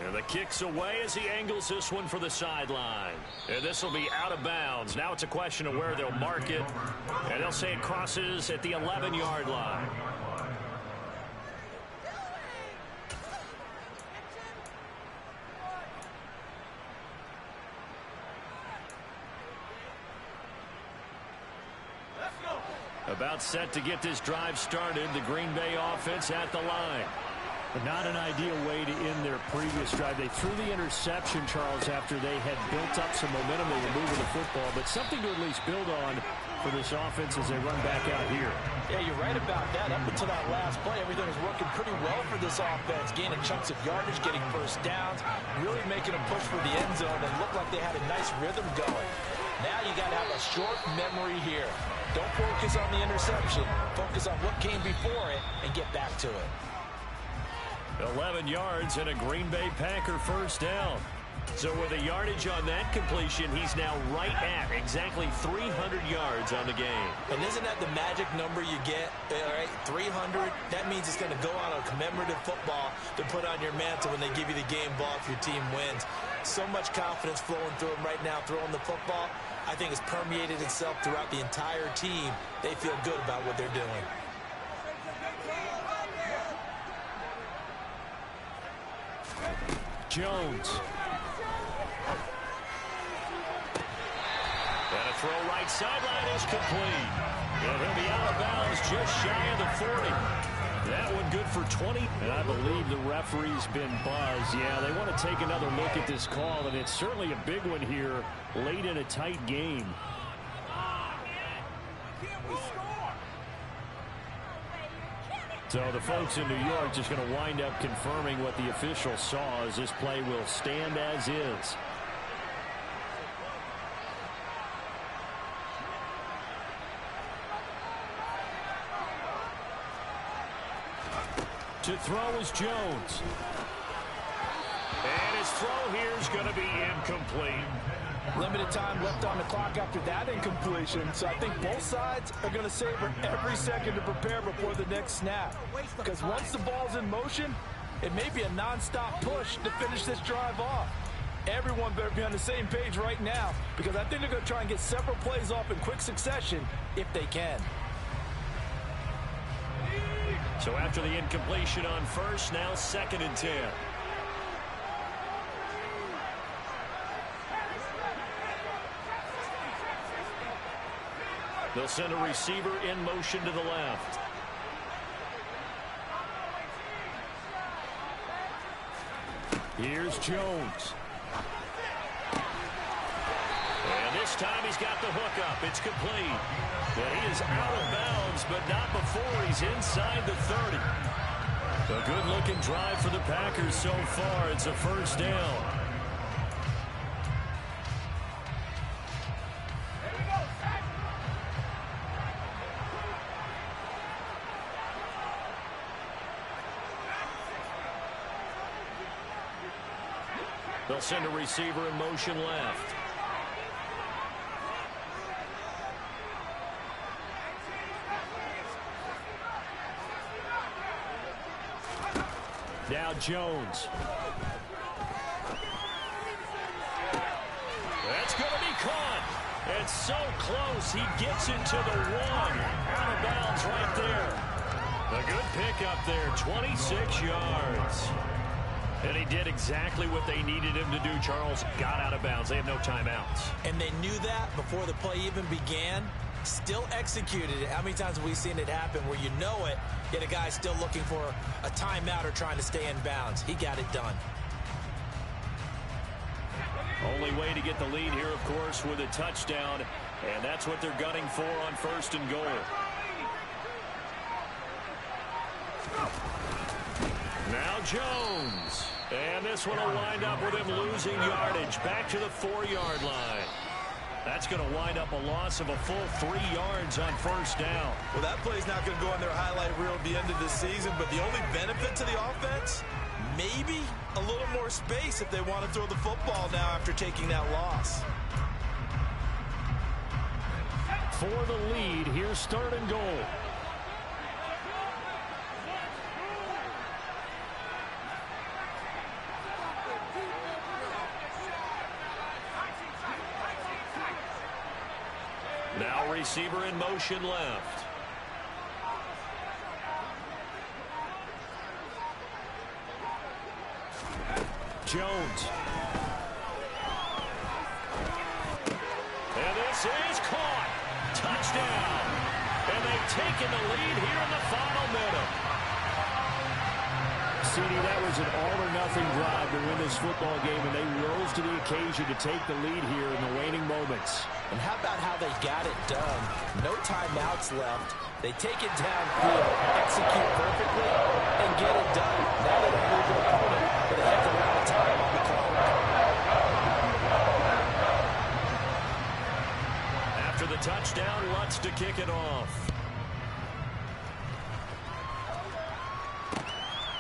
And the kick's away as he angles this one for the sideline. And this will be out of bounds. Now it's a question of where they'll mark it. And they'll say it crosses at the 11-yard line. About set to get this drive started. The Green Bay offense at the line. But not an ideal way to end their previous drive. They threw the interception, Charles, after they had built up some momentum. They were moving the football, but something to at least build on for this offense as they run back out here. Yeah, you're right about that. Up until that last play, everything was working pretty well for this offense. Gaining chunks of yardage, getting first downs, really making a push for the end zone, and looked like they had a nice rhythm going. Now you got to have a short memory here. Don't focus on the interception. Focus on what came before it and get back to it. 11 yards and a Green Bay Packer first down. So with the yardage on that completion, he's now right at exactly 300 yards on the game. And isn't that the magic number you get? All right, 300. That means it's going to go on a commemorative football to put on your mantle when they give you the game ball if your team wins. So much confidence flowing through him right now, throwing the football. I think it's permeated itself throughout the entire team. They feel good about what they're doing. Jones. And a throw right sideline is complete. And he'll be out of bounds just shy of the 40. That one good for 20. And I believe the referee's been buzzed. Yeah, they want to take another look at this call, and it's certainly a big one here late in a tight game. So the folks in New York just going to wind up confirming what the official saw as this play will stand as is. To throw is Jones. And his throw here is going to be incomplete. Limited time left on the clock after that incompletion, so I think both sides are going to savor every second to prepare before the next snap. Because once the ball's in motion, it may be a non-stop push to finish this drive off. Everyone better be on the same page right now, because I think they're going to try and get several plays off in quick succession if they can. So after the incompletion on first, now 2nd and 10. They'll send a receiver in motion to the left. Here's Jones. And This time he's got the hook up. It's complete. And he is out of bounds, but not before he's inside the 30. A good-looking drive for the Packers so far. It's a first down. They'll send a receiver in motion left. Now Jones. That's going to be caught. It's so close. He gets it to the 1. Out of bounds right there. A good pickup there. 26 yards. And he did exactly what they needed him to do, Charles. Got out of bounds. They have no timeouts. And they knew that before the play even began. Still executed it. How many times have we seen it happen where you know it, yet a guy's still looking for a timeout or trying to stay in bounds? He got it done. Only way to get the lead here, of course, with a touchdown. And that's what they're gunning for on 1st and goal. Now Jones. And this one will wind up with him losing yardage. Back to the 4-yard line. That's going to wind up a loss of a full 3 yards on 1st down. Well, that play's not going to go on their highlight reel at the end of the season, but the only benefit to the offense, maybe a little more space if they want to throw the football now after taking that loss. For the lead, here's 3rd and goal. Now receiver in motion left. Jones. And this is caught. Touchdown. And they've taken the lead here in the final minute. CD, that was an all-or-nothing drive to win this football game, and they rose to the occasion to take the lead here in the waning moments. And how about how they got it done? No timeouts left. They take it downfield, execute perfectly, and get it done. Now they don't leave their opponent with a heck of a lot of time on the clock. After the touchdown, Lutz to kick it off.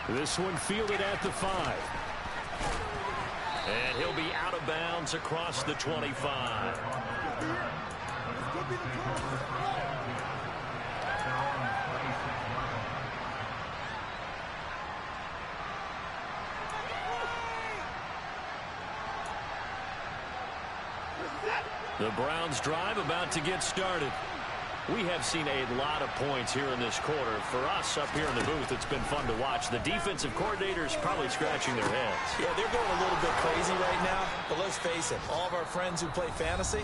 This one fielded at the 5. And he'll be out of bounds across the 25. The Browns drive about to get started. We have seen a lot of points here in this quarter. For us up here in the booth, it's been fun to watch. The defensive coordinators probably scratching their heads. Yeah, they're going a little bit crazy right now. But let's face it, all of our friends who play fantasy,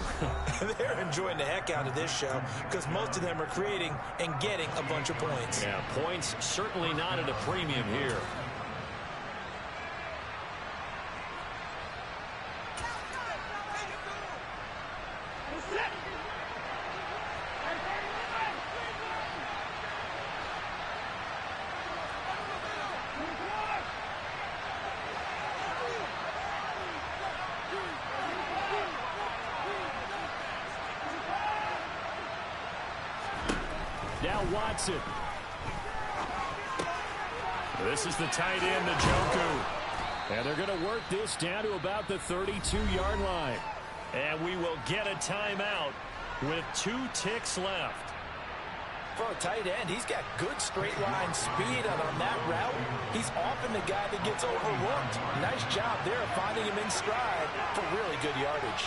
they're enjoying the heck out of this show because most of them are creating and getting a bunch of points. Yeah, points certainly not at a premium here. Now Watson. This is the tight end, Njoku. And they're going to work this down to about the 32-yard line. And we will get a timeout with 2 ticks left. For a tight end, he's got good straight line speed, and on that route, he's often the guy that gets overlooked. Nice job there of finding him in stride for really good yardage.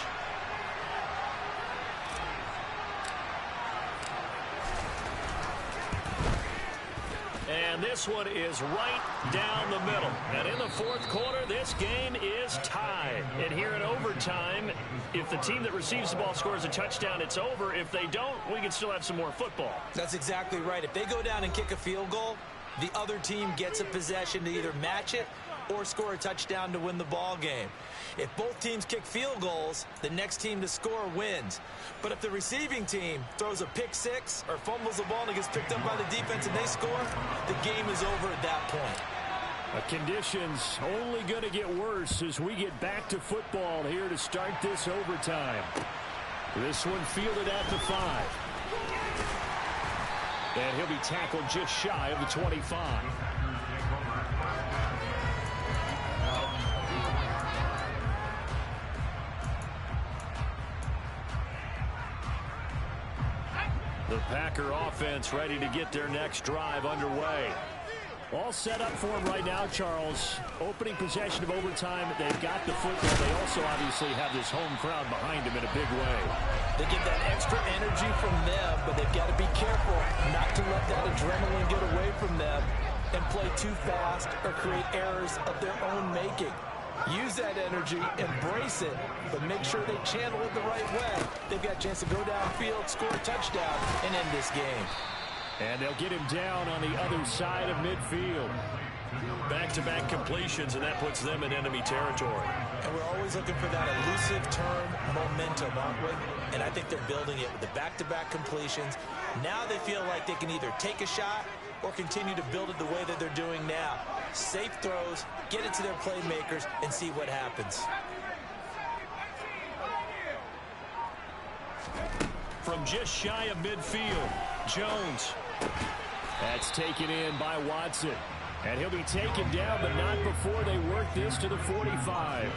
And this one is right down the middle. And in the 4th quarter, this game is tied. And here in overtime, if the team that receives the ball scores a touchdown, it's over. If they don't, we can still have some more football. That's exactly right. If they go down and kick a field goal, the other team gets a possession to either match it or score a touchdown to win the ball game. If both teams kick field goals, the next team to score wins. But if the receiving team throws a pick six or fumbles the ball and it gets picked up by the defense and they score, the game is over at that point. Conditions only going to get worse as we get back to football here to start this overtime. This one fielded at the 5. And he'll be tackled just shy of the 25. The Packer offense ready to get their next drive underway. All set up for him right now, Charles. Opening possession of overtime. They've got the football. They also obviously have this home crowd behind them in a big way. They get that extra energy from them, but they've got to be careful not to let that adrenaline get away from them and play too fast or create errors of their own making. Use that energy, embrace it, but make sure they channel it the right way. They've got a chance to go downfield, score a touchdown, and end this game. And they'll get him down on the other side of midfield. Back-to-back completions, and that puts them in enemy territory. And we're always looking for that elusive term, momentum, aren't we? And I think they're building it with the back-to-back completions. Now they feel like they can either take a shot or continue to build it the way that they're doing now. Safe throws, get it to their playmakers, and see what happens. From just shy of midfield, Jones. That's taken in by Watson. And he'll be taken down, but not before they work this to the 45.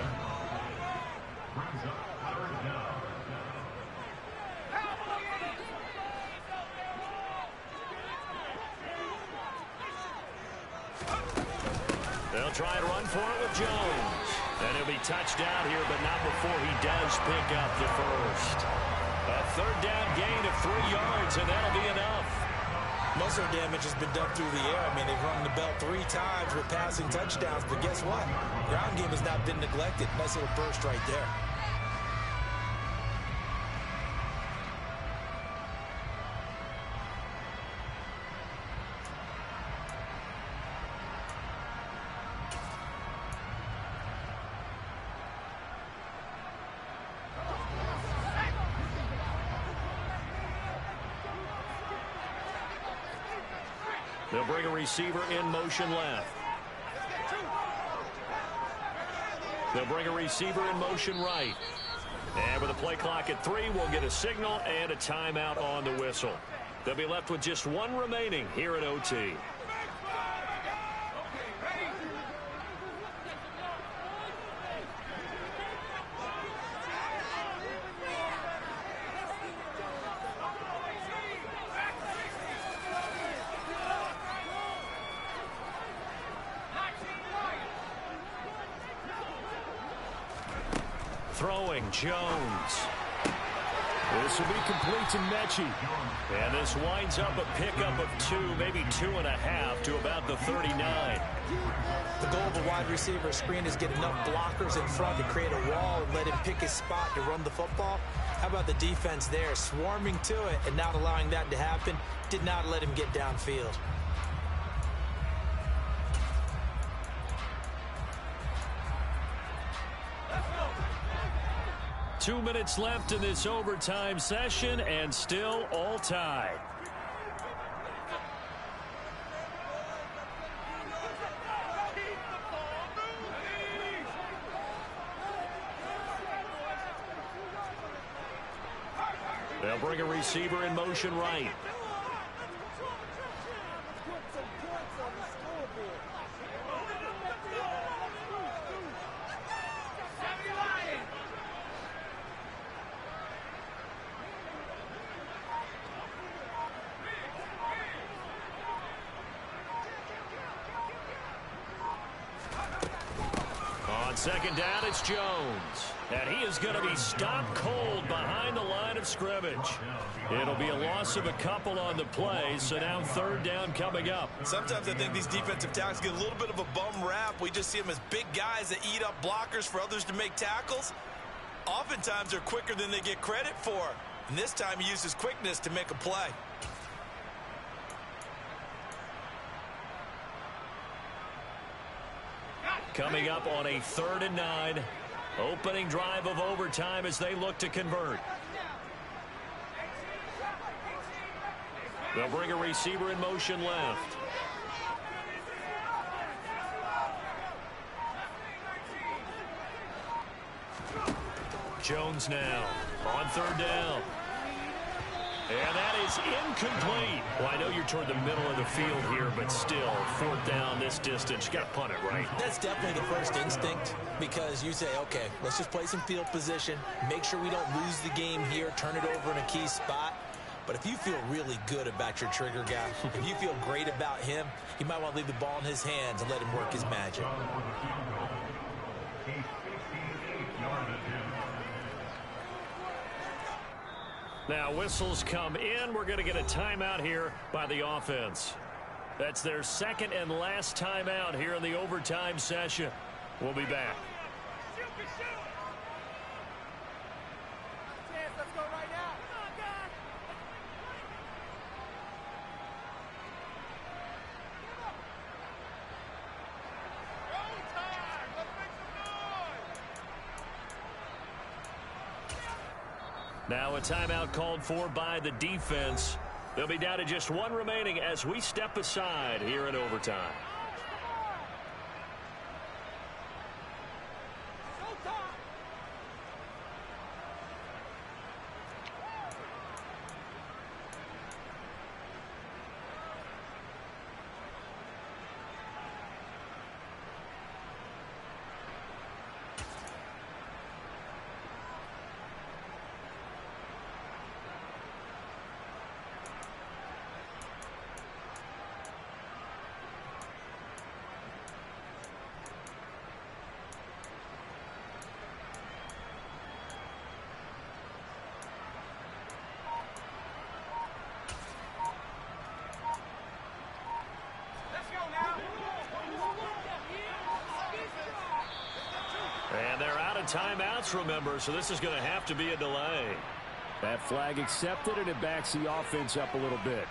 They'll try and run for it with Jones. And he'll be touched down here, but not before he does pick up the first. A third down gain of 3 yards, and that'll be enough. Most of their damage has been done through the air. I mean, they've rung the bell 3 times with passing touchdowns, but guess what? Ground game has not been neglected. Nice little burst right there. They'll bring a receiver in motion left. They'll bring a receiver in motion right. And with a play clock at 3, we'll get a signal and a timeout on the whistle. They'll be left with just 1 remaining here at OT. Throwing, Jones. This will be complete to Mechie. And this winds up a pickup of 2, maybe 2.5 to about the 39. The goal of a wide receiver screen is get enough blockers in front to create a wall and let him pick his spot to run the football. How about the defense there, swarming to it and not allowing that to happen? Did not let him get downfield. 2 minutes left in this overtime session, and still all tied. They'll bring a receiver in motion right. Second down, it's Jones. And he is going to be stopped cold behind the line of scrimmage. It'll be a loss of a couple on the play, so now third down coming up. Sometimes I think these defensive tackles get a little bit of a bum rap. We just see them as big guys that eat up blockers for others to make tackles. Oftentimes they're quicker than they get credit for. And this time he used his quickness to make a play. Coming up on a 3rd and 9. Opening drive of overtime as they look to convert. They'll bring a receiver in motion left. Jones now on 3rd down. And that is incomplete. Well, I know you're toward the middle of the field here, but still, 4th down this distance. You got to punt it, right? That's definitely the first instinct because you say, okay, let's just play some field position, make sure we don't lose the game here, turn it over in a key spot. But if you feel really good about your trigger guy, if you feel great about him, you might want to leave the ball in his hands and let him work his magic. Now whistles come in. We're going to get a timeout here by the offense. That's their 2nd and last timeout here in the overtime session. We'll be back. Let's go right now. Now a timeout called for by the defense. They'll be down to just 1 remaining as we step aside here in overtime. And they're out of timeouts, remember, so this is going to have to be a delay. That flag accepted, and it backs the offense up a little bit.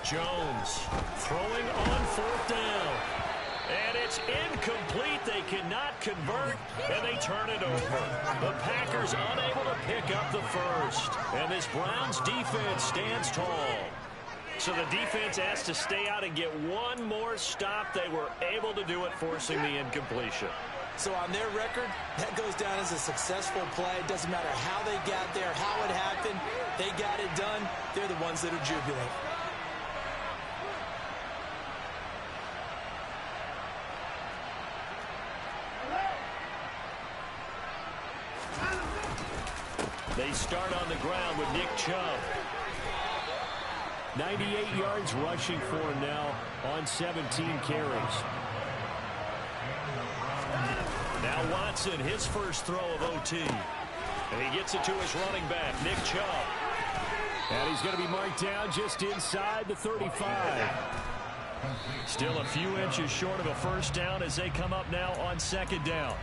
Jones throwing on 4th down. And it's incomplete. They cannot convert, and they turn it over. The Packers unable to pick up the first. And this Browns defense stands tall. So the defense has to stay out and get one more stop. They were able to do it, forcing the incompletion. So on their record, that goes down as a successful play. It doesn't matter how they got there, how it happened. They got it done. They're the ones that are jubilant. They start on the ground with Nick Chubb. 98 yards rushing for him now on 17 carries. Now Watson, his first throw of OT. And he gets it to his running back, Nick Chubb. And he's going to be marked down just inside the 35. Still a few inches short of a first down as they come up now on 2nd down.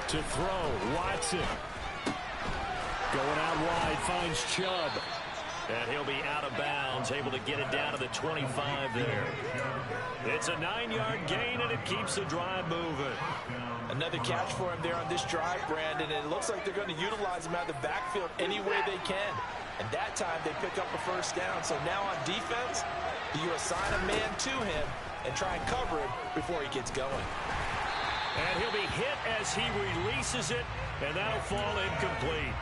To throw, Watson. Going out wide, finds Chubb. And he'll be out of bounds, able to get it down to the 25 there. It's a 9-yard gain, and it keeps the drive moving. Another catch for him there on this drive, Brandon, and it looks like they're going to utilize him out of the backfield any way they can. And that time they pick up a first down. So now on defense, you assign a man to him and try and cover him before he gets going. And he'll be hit as he releases it, and that'll fall incomplete.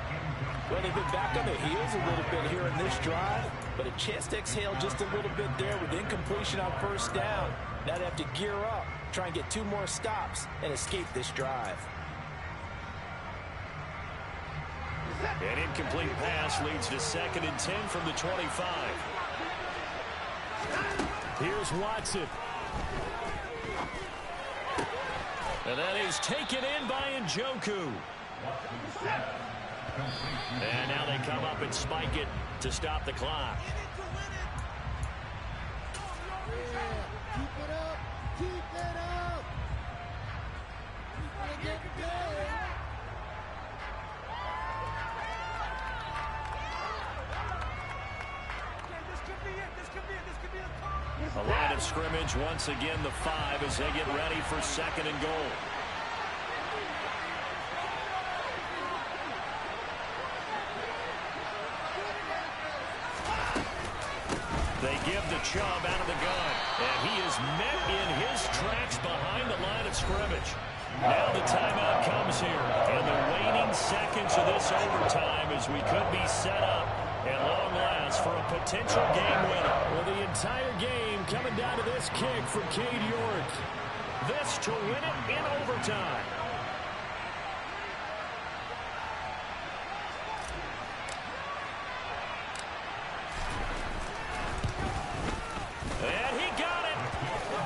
Well, they've been back on their heels a little bit here in this drive, but a chance to exhale just a little bit there with incompletion on first down. Now they have to gear up, try and get 2 more stops, and escape this drive. An incomplete pass leads to 2nd and 10 from the 25. Here's Watson. And that is taken in by Njoku. And now they come up and spike it to stop the clock. Keep it up. Keep it up. Keep it going. A line of scrimmage once again, the 5 as they get ready for 2nd and goal. They give the Chubb out of the gun, and he is met in his tracks behind the line of scrimmage. Now the timeout comes here, and the waning seconds of this overtime as we could be set up at long last for a potential game winner. Well, the entire game coming down to this kick from Cade York. This to win it in overtime. And he got it.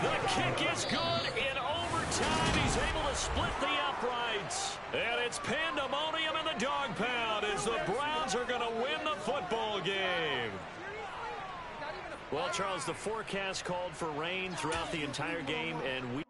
The kick is good in overtime. He's able to split the uprights. And it's pandemonium in the dog pound as the Browns are going to win the football game. Well, Charles, the forecast called for rain throughout the entire game, and we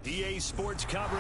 EA Sports coverage